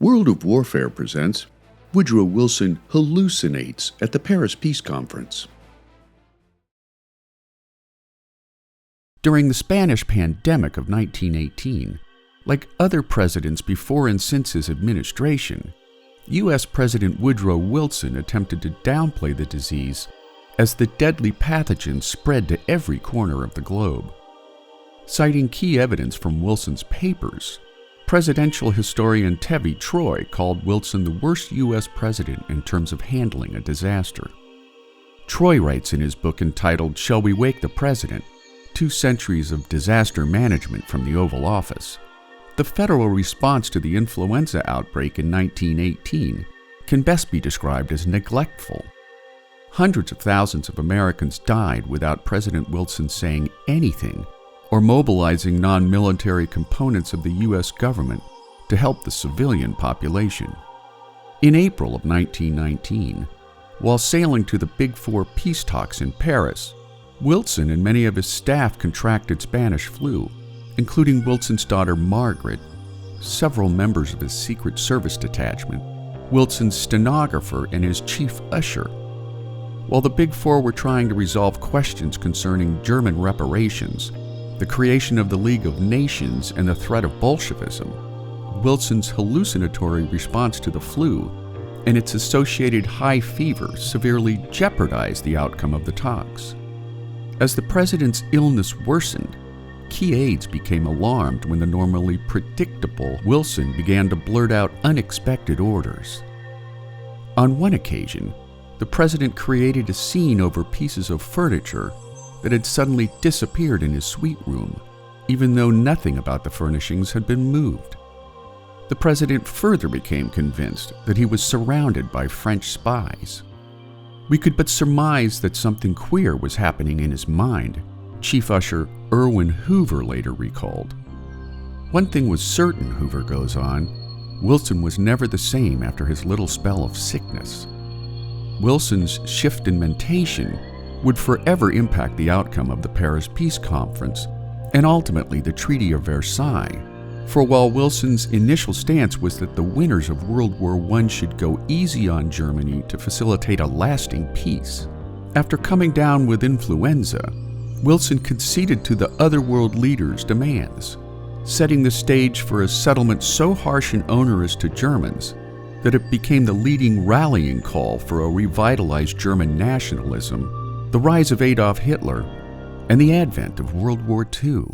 World of Warfare presents Woodrow Wilson Hallucinates at the Paris Peace Conference. During the Spanish pandemic of 1918, like other presidents before and since his administration, U.S. President Woodrow Wilson attempted to downplay the disease as the deadly pathogen spread to every corner of the globe. Citing key evidence from Wilson's papers, presidential historian Tevi Troy called Wilson the worst U.S. president in terms of handling a disaster. Troy writes in his book entitled Shall We Wake the President? 2 Centuries of Disaster Management from the Oval Office. The federal response to the influenza outbreak in 1918 can best be described as neglectful. Hundreds of thousands of Americans died without President Wilson saying anything or mobilizing non-military components of the U.S. government to help the civilian population. In April of 1919, while sailing to the Big Four peace talks in Paris, Wilson and many of his staff contracted Spanish flu, including Wilson's daughter Margaret, several members of his Secret Service detachment, Wilson's stenographer, and his chief usher. While the Big Four were trying to resolve questions concerning German reparations, the creation of the League of Nations, and the threat of Bolshevism, Wilson's hallucinatory response to the flu and its associated high fever severely jeopardized the outcome of the talks. As the president's illness worsened, key aides became alarmed when the normally predictable Wilson began to blurt out unexpected orders. On one occasion, the president created a scene over pieces of furniture that had suddenly disappeared in his suite room, even though nothing about the furnishings had been moved. The president further became convinced that he was surrounded by French spies. We could but surmise that something queer was happening in his mind, Chief Usher Irwin Hoover later recalled. One thing was certain, Hoover goes on, Wilson was never the same after his little spell of sickness. Wilson's shift in mentation would forever impact the outcome of the Paris Peace Conference and ultimately the Treaty of Versailles. For while Wilson's initial stance was that the winners of World War I should go easy on Germany to facilitate a lasting peace, after coming down with influenza, Wilson conceded to the other world leaders' demands, setting the stage for a settlement so harsh and onerous to Germans that it became the leading rallying call for a revitalized German nationalism, the rise of Adolf Hitler, and the advent of World War II.